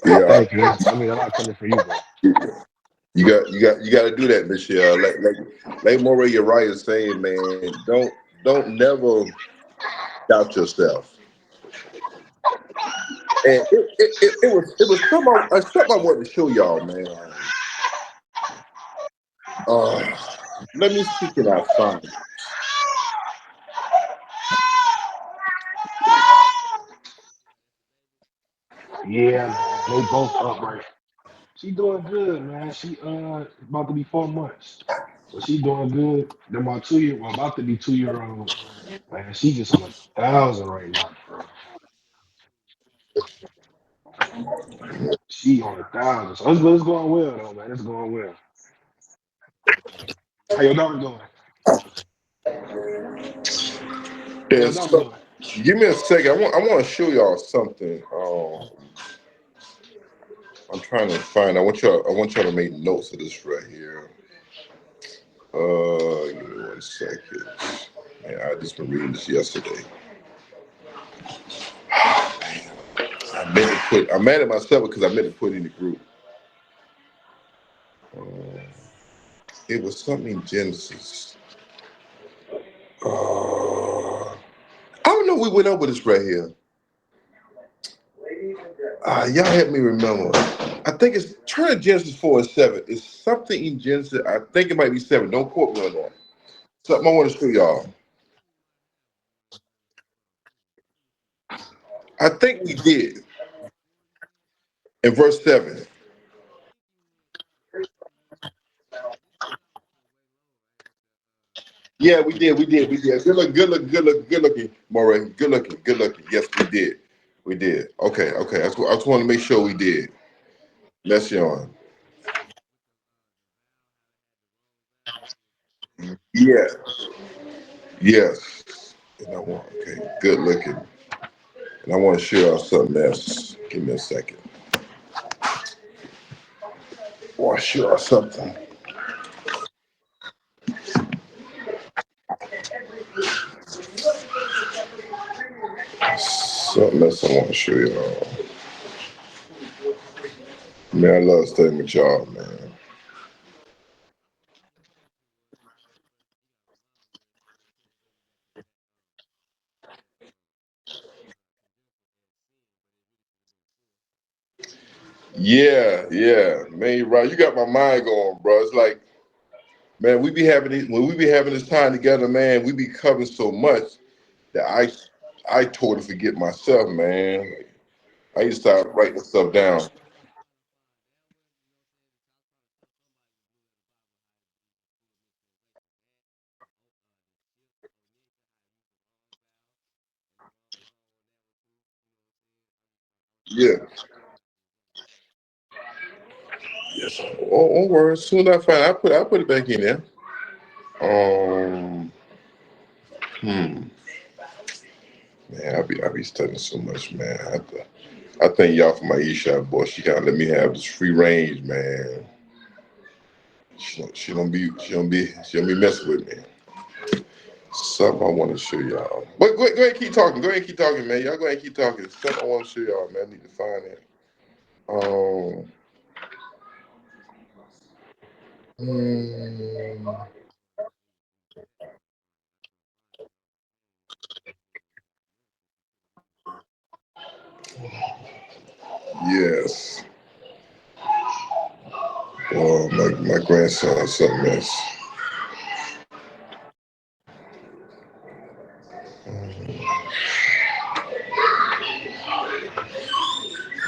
Yeah. Thank you. I mean a lot coming for you, bro. You got to do that, Michelle. Like Maria Wright is saying, man. Don't never doubt yourself. And it was something I wanted to show y'all, man. Uh, let me see can I find it. Yeah, man. They both upright. She doing good, man. She about to be 4 months. So she doing good. Then my 2 year, well, about to be 2 year old. Man, she just on 1,000 right now, bro. She on 1,000. So it's going well though, man. It's going well. How your daughter doing? How your Yes. daughter doing? Give me a second. I want to show y'all something. I'm trying to find. I want y'all to make notes of this right here. Give me 1 second. Man, I just been reading this yesterday. I'm mad at myself because I meant to put in the group. It was something in Genesis. I don't know. We went over this right here. Y'all help me remember. I think it's turn to Genesis 4:7. It's something in Genesis. I think it might be 7. Don't quote me on that. Something I want to show y'all. I think we did in verse 7. Yeah, we did. Good looking, Moray. Good looking. Yes, we did. We did. Okay. I just want to make sure we did. Let's on. Yeah. Yes. And okay. Good looking. And I want to show y'all something else. Give me a second. I want to show y'all something. Something else I want to show y'all. Man, I love studying with y'all, man. Yeah. Man, you're right. You got my mind going, bro. It's like, man, when we be having this time together, man, we be covering so much that I totally forget myself, man. I used to start writing stuff down. Yeah. Yes. Oh, word. Soon as I find I put it back in there. Um Man, I be studying so much, man. I thank y'all for my e-shot, boy. She gotta let me have this free range, man. She don't be messing with me. Something I want to show y'all. But go ahead, keep talking. Go ahead, keep talking, man. Y'all go ahead, keep talking. Something I want to show y'all, man. I need to find it. Hmm, yes. Oh, my grandson, something else.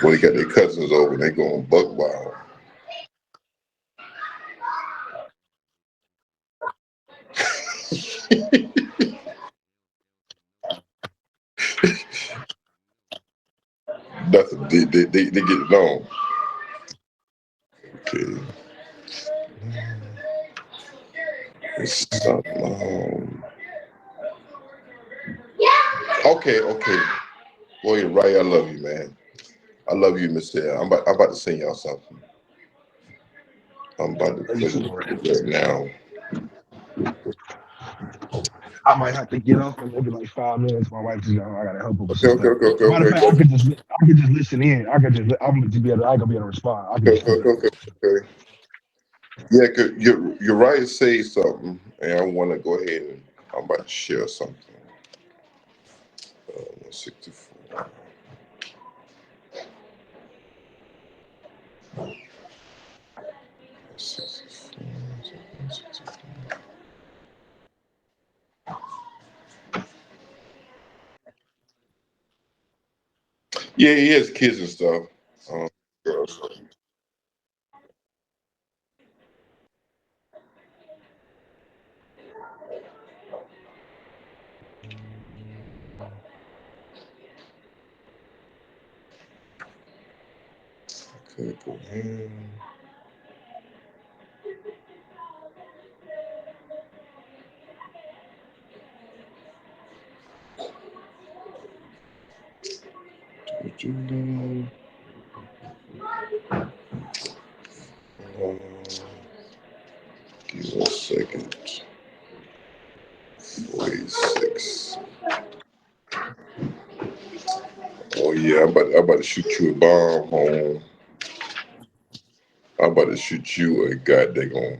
Well, they got their cousins over. They going buck wild. Nothing. They get it on. Okay. It's something. Okay. Boy, you're right. I love you, man. I love you, Miss Sarah. I'm about to send y'all something. I'm about to Love you put too, Moray. it right now. I might have to get off in maybe like 5 minutes. My wife just got home. I gotta help her with some Okay. stuff. Matter of fact, I could just listen in. I'm gonna be able to respond. I can just put it up. Okay. Yeah, cause you're right to say something, and I want to go ahead and I'm about to share something. 164. Yeah, he has kids and stuff. else. Okay, go ahead. Give me a second. 46. Oh yeah, I'm about to shoot you a bomb home. I'm about to shoot you a goddamn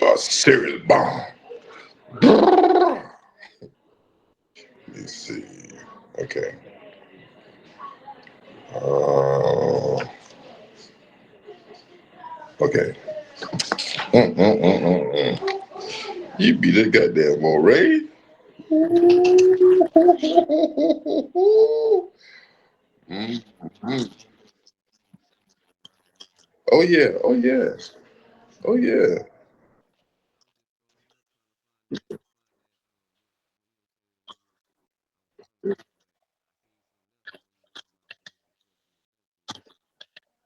a serious bomb. Let me see. Okay. Okay. You beat that goddamn Moray. Mm-hmm. Oh yeah. Oh yeah. Oh yeah.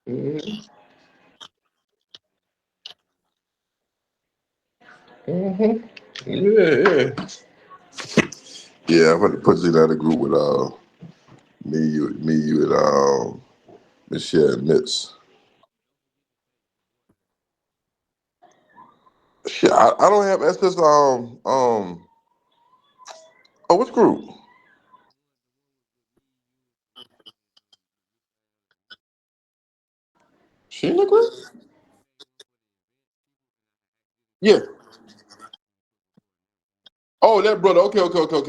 Mm-hmm. Mm-hmm. Yeah. Yeah. I'm about to put you in a group with me, you, and Michelle and Mitz. Shit, I don't have access. Oh, which group? She in the group? Yeah. Oh, that brother. Okay.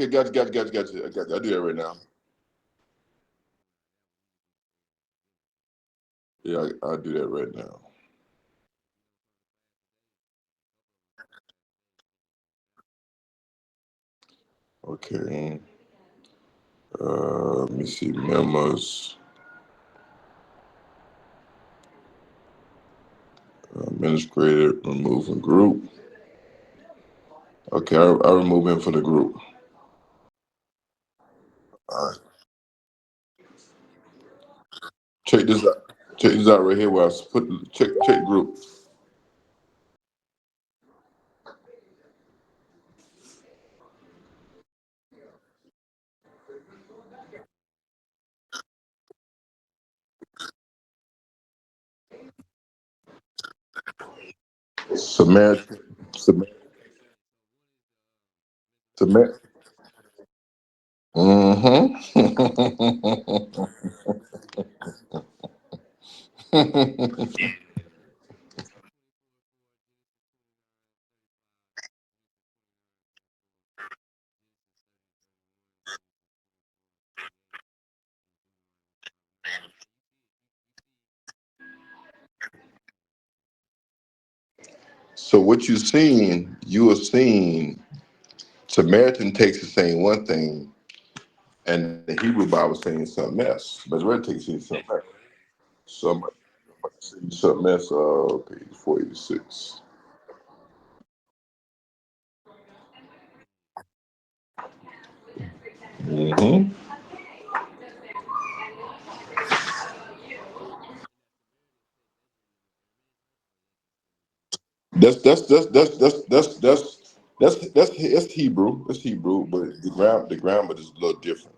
Gotcha. I got you. I do that right now. Yeah, I do that right now. Okay. Let me see. Memos. Administrator. Remove from group. Okay, I remove him from the group. All right. Check this out. Check this out right here. Where I put check group. Samaritan. Samaritan. Mm-hmm. So what you are seeing, Samaritan takes is saying one thing, and the Hebrew Bible is saying something else. But red takes is something else. So I'm about to see something else. Page 486. Mm-hmm. That's Hebrew. That's Hebrew, but the grammar is a little different.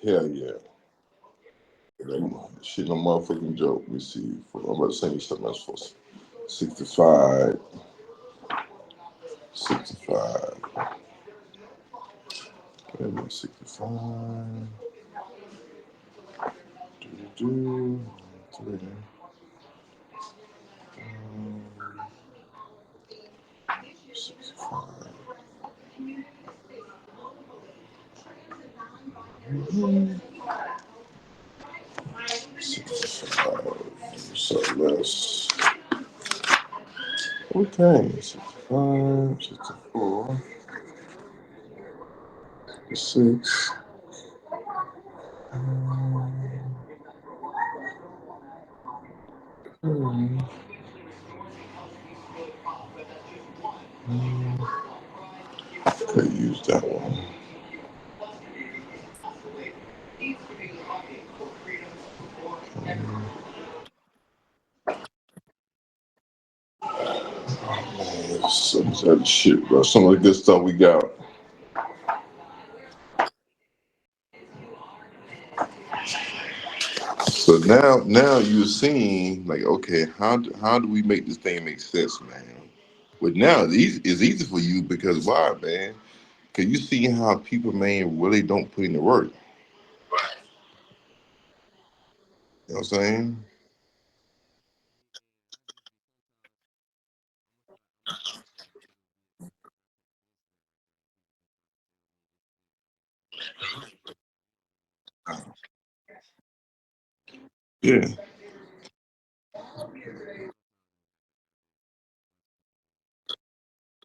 Hell yeah. Shit, no motherfucking joke. Let me see. I'm about to send you something else for 65. 65. Okay, 65. Do, 65. 65. Something else. Okay, 65, 64. 6. Could use that one. Some other shit, bro. Some of the good stuff we got. So now you're seeing like, okay, how do we make this thing make sense, man? But now it's easy for you because why, man? Because you see how people, man, really don't put in the work. You know what I'm saying?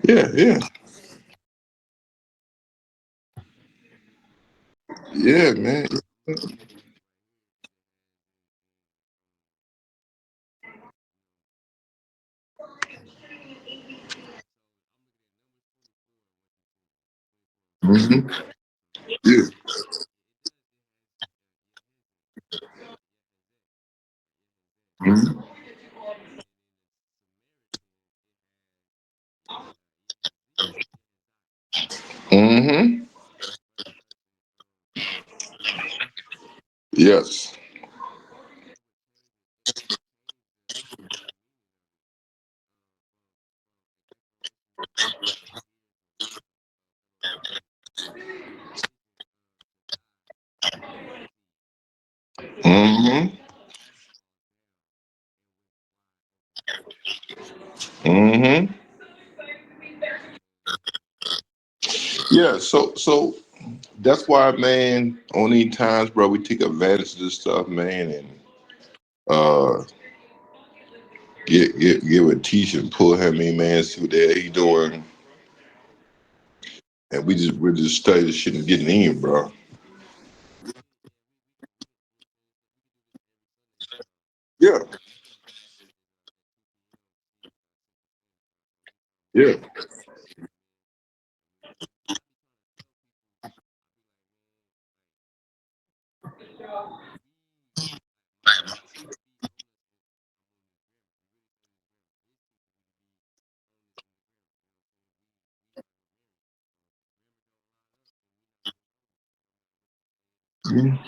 Yeah, yeah, yeah, man. Mm-hmm. Yeah. Mm-hmm. Mm-hmm. Yes. Mm-hmm. Mm-hmm. Yeah. So that's why, man. On these times, bro, we take advantage of this stuff, man, and uh, get with Teach and pull him in, man. See what the hell he doing, and we just study this shit and getting in, bro. Yeah. Yeah. Mhm.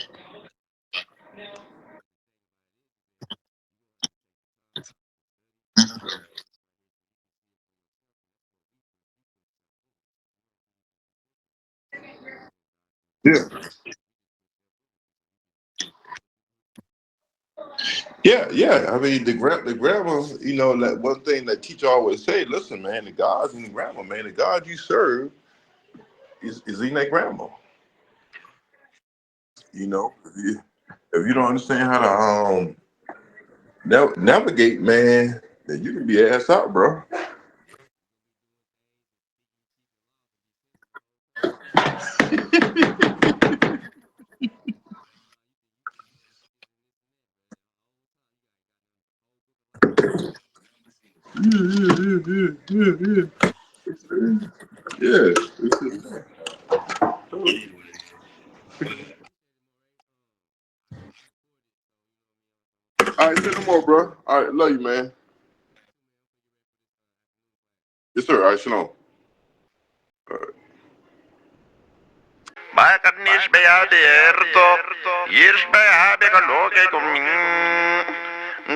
Yeah. Yeah, yeah. I mean, the grammar, you know, that one thing that teacher always say, listen, man, the God's in the grammar, man. The God you serve is in that grammar. You know, if you don't understand how to navigate, man, then you can be ass out, bro. Yeah. All right, say no more, bro. All right, love you, man. Yes, sir. All right, shalom. All right. Bakat nis beaderto, yirs beabe galoge kumin.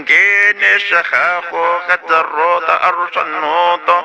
Gene shakhafo katarota arusanoto.